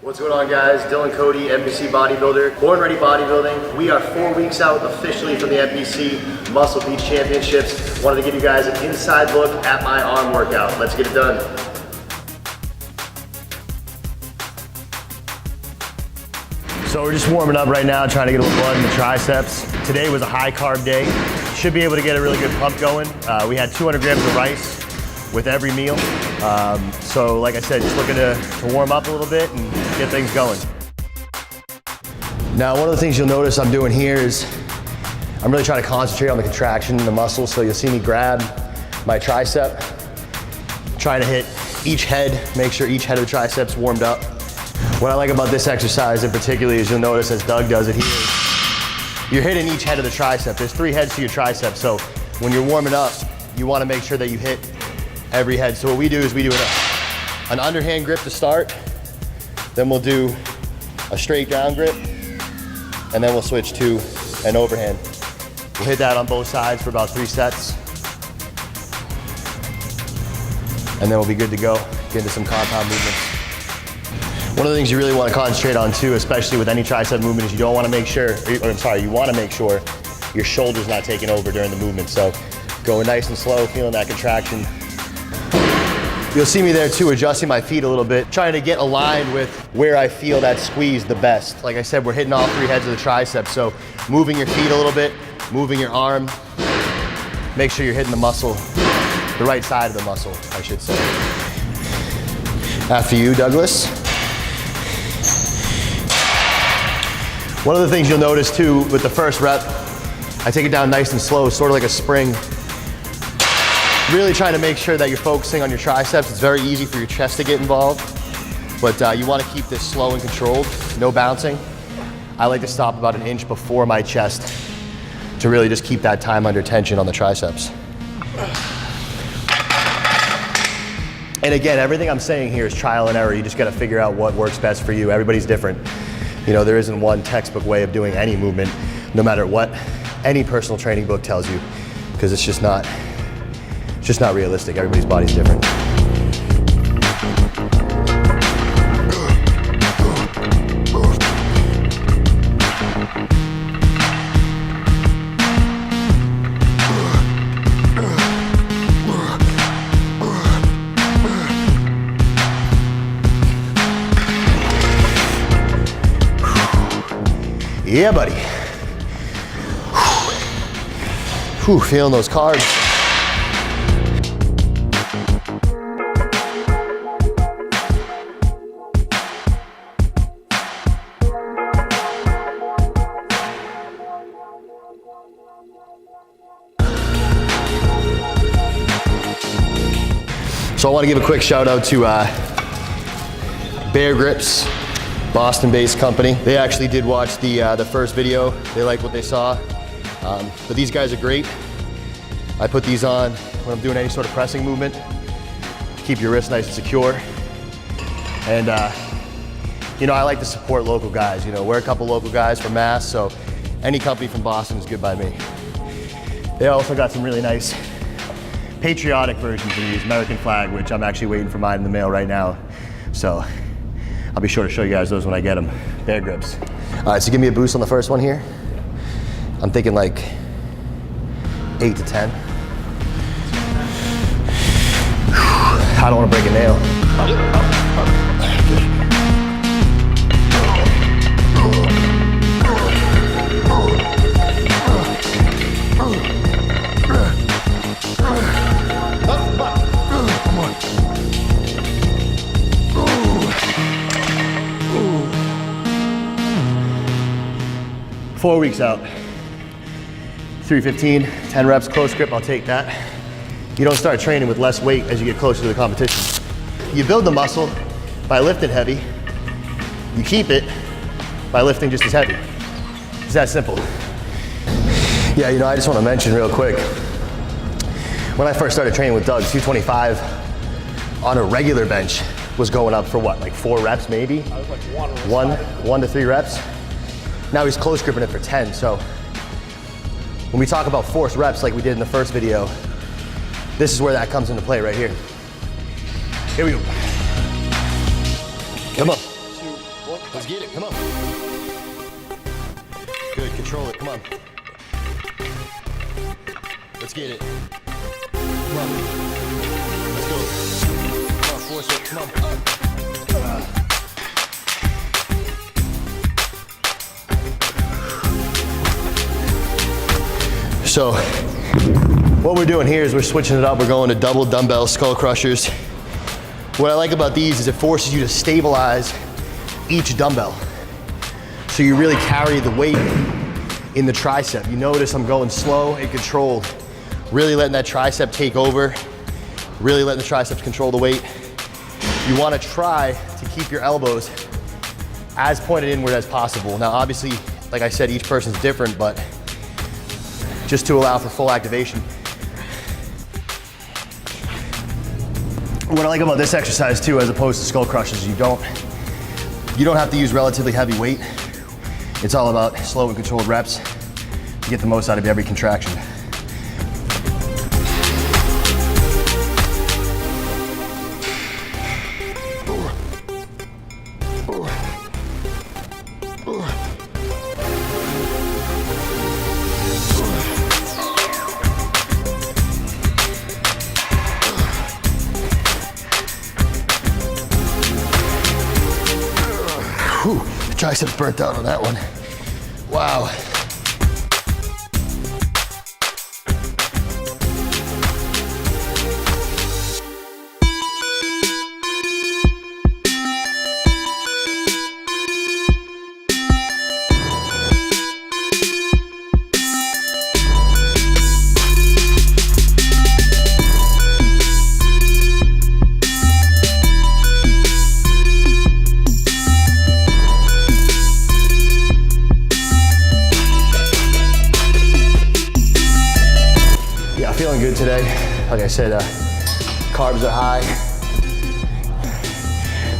What's going on, guys? Dylan Cody, NPC Bodybuilder, BornReady Bodybuilding. We are 4 weeks out officially from the NPC Muscle Beach Championships. Wanted to give you guys an inside look at my arm workout. Let's get it done. So we're just warming up right now, trying to get a little blood in the triceps. Today was a high carb day. Should be able to get a really good pump going. We had 200 grams of rice with every meal. So like I said, just looking to warm up a little bit and get things going. Now, one of the things you'll notice I'm doing here is I'm really trying to concentrate on the contraction in the muscle. So you'll see me grab my tricep, trying to hit each head, make sure each head of the triceps warmed up. What I like about this exercise in particular is you'll notice, as Doug does it here, you're hitting each head of the tricep. There's 3 heads to your tricep. So when you're warming up, you want to make sure that you hit every head. So what we do is we do an underhand grip to start, then we'll do a straight down grip, and then we'll switch to an overhand. We'll hit that on both sides for about 3 sets, and then we'll be good to go, get into some compound movements. One of the things you really want to concentrate on too, especially with any tricep movement, is you don't want to make sure, you want to make sure your shoulder's not taking over during the movement. So going nice and slow, feeling that contraction. You'll see me there too, adjusting my feet a little bit, trying to get aligned with where I feel that squeeze the best. Like I said, we're hitting all 3 heads of the triceps, so moving your feet a little bit, moving your arm, make sure you're hitting the muscle, the right side of the muscle, I should say. After you, Douglas. One of the things you'll notice too with the first rep, I take it down nice and slow, sort of like a spring. Really trying to make sure that you're focusing on your triceps. It's very easy for your chest to get involved, but you want to keep this slow and controlled, no bouncing. I like to stop about an inch before my chest to really just keep that time under tension on the triceps. And again, everything I'm saying here is trial and error. You just got to figure out what works best for you. Everybody's different. You know, there isn't one textbook way of doing any movement, no matter what any personal training book tells you, because it's just not realistic. Everybody's body's different. Yeah, buddy. Whew, feeling those carbs. So I want to give a quick shout out to Bear Grips, Boston-based company. They actually did watch the first video. They liked what they saw. But these guys are great. I put these on when I'm doing any sort of pressing movement to keep your wrist nice and secure. And you know, I like to support local guys. You know, we're a couple local guys from Mass, so any company from Boston is good by me. They also got some really nice patriotic versions of these, American flag, which I'm actually waiting for mine in the mail right now. So I'll be sure to show you guys those when I get them. Bear Grips. All right, so give me a boost on the first one here. I'm thinking like 8 to 10. I don't want to break a nail. Come on. 4 weeks out. 315, 10 reps, close grip, I'll take that. You don't start training with less weight as you get closer to the competition. You build the muscle by lifting heavy. You keep it by lifting just as heavy. It's that simple. Yeah, you know, I just want to mention real quick, when I first started training with Doug, 225 on a regular bench was going up for what, like 4 reps maybe? I was like one to 3 reps. Now he's close gripping it for 10, so when we talk about forced reps like we did in the first video, this is where that comes into play right here. Here we go. Come on. Let's get it, come on. Good, control it, come on. Let's get it. Come on. Let's go. Come on, force it, come on. So, what we're doing here is we're switching it up. We're going to double dumbbell skull crushers. What I like about these is it forces you to stabilize each dumbbell. So you really carry the weight in the tricep. You notice I'm going slow and controlled. Really letting that tricep take over. Really letting the triceps control the weight. You want to try to keep your elbows as pointed inward as possible. Now obviously, like I said, each person's different, but just to allow for full activation. What I like about this exercise too, as opposed to skull crushes, you don't have to use relatively heavy weight. It's all about slow and controlled reps to get the most out of every contraction. Whew, the triceps burnt out on that one. Wow. Feeling good today. Like I said, carbs are high.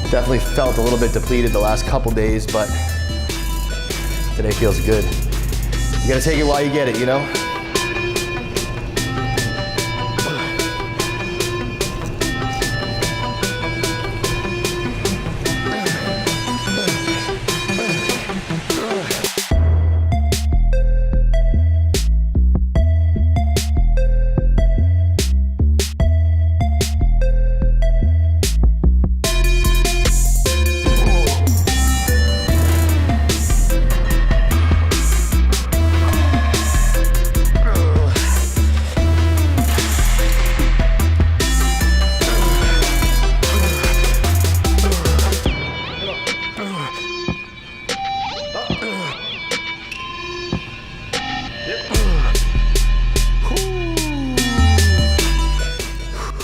Definitely felt a little bit depleted the last couple days, but today feels good. You gotta take it while you get it, you know?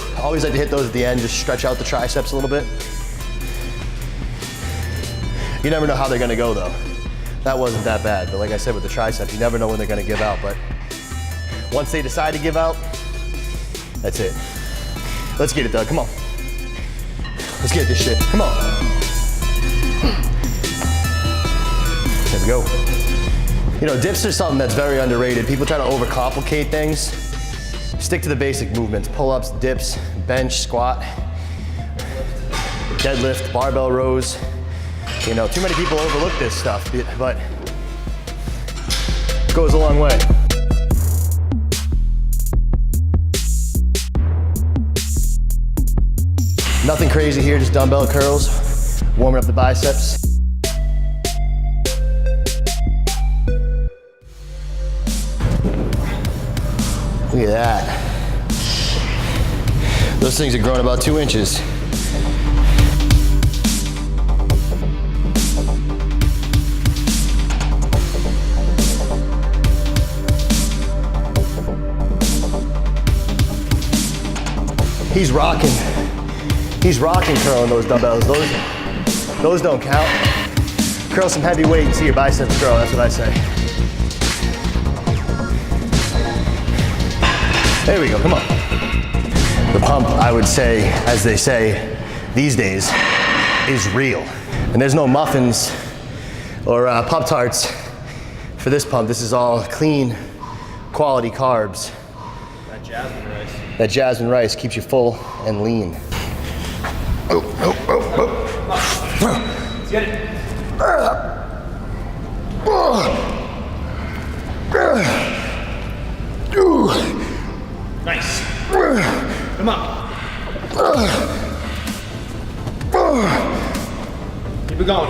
I always like to hit those at the end, just stretch out the triceps a little bit. You never know how they're gonna go though. That wasn't that bad, but like I said with the triceps, you never know when they're gonna give out, but once they decide to give out, that's it. Let's get it, Doug, come on. Let's get this shit, come on. There we go. You know, dips are something that's very underrated. People try to overcomplicate things. Stick to the basic movements, pull-ups, dips, bench, squat, deadlift, barbell rows. You know, too many people overlook this stuff, but it goes a long way. Nothing crazy here, just dumbbell curls, warming up the biceps. Look at that. Those things have grown about 2 inches. He's rocking. He's rocking curling those dumbbells. Those don't count. Curl some heavy weight and see your biceps grow, that's what I say. There we go, come on. The pump, I would say, as they say these days, is real. And there's no muffins or Pop-Tarts for this pump. This is all clean, quality carbs. That jasmine rice. That jasmine rice keeps you full and lean. Let's get it. Nice. Come on. Keep it going.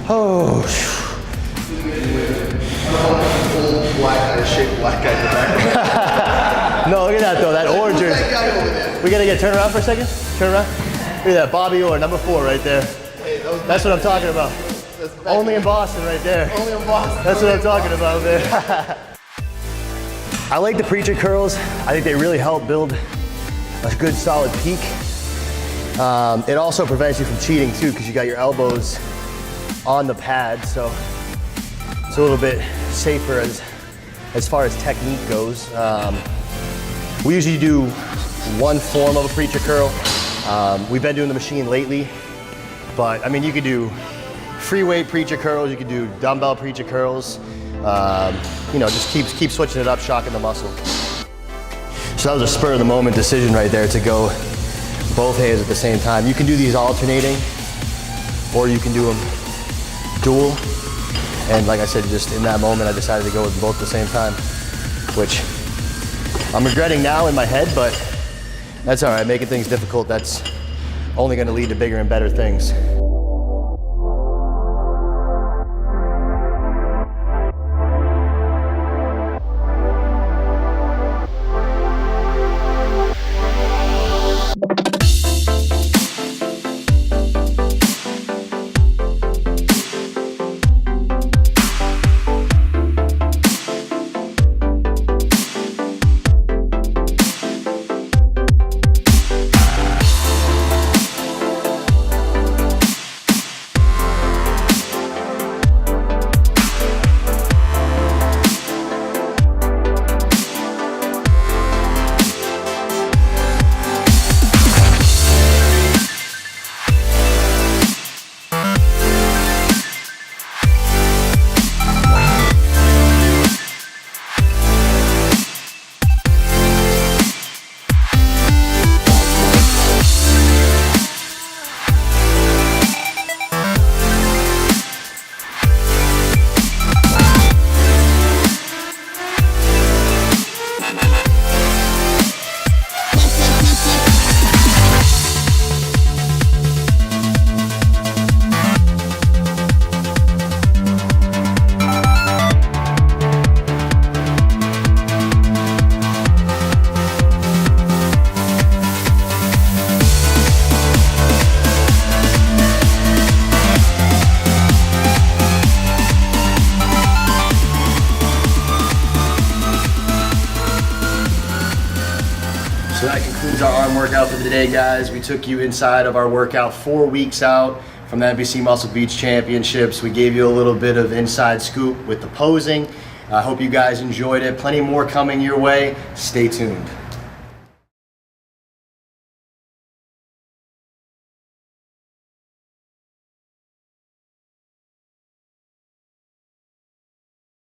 Oh, Black guy in the back. no, look at that though, that orange jersey. That guy over there. We gotta turn around for a second. Turn around. Look at that, Bobby Orr, number 4 right there. Hey, That's what I'm talking about. Only in Boston right there. Only in Boston. That's what I'm talking about, man. I like the preacher curls. I think they really help build a good solid peak. It also prevents you from cheating too, because you got your elbows on the pad, so it's a little bit safer as far as technique goes. We usually do one form of a preacher curl. We've been doing the machine lately, but I mean, you could do free weight preacher curls, you could do dumbbell preacher curls. You know, just keep switching it up, shocking the muscle. So that was a spur of the moment decision right there to go both hands at the same time. You can do these alternating, or you can do them dual. And like I said, just in that moment, I decided to go with both at the same time, which I'm regretting now in my head, but that's all right. Making things difficult, that's only gonna lead to bigger and better things. So that concludes our arm workout for the day, guys. We took you inside of our workout 4 weeks out from the NBC Muscle Beach Championships. We gave you a little bit of inside scoop with the posing. I hope you guys enjoyed it. Plenty more coming your way. Stay tuned.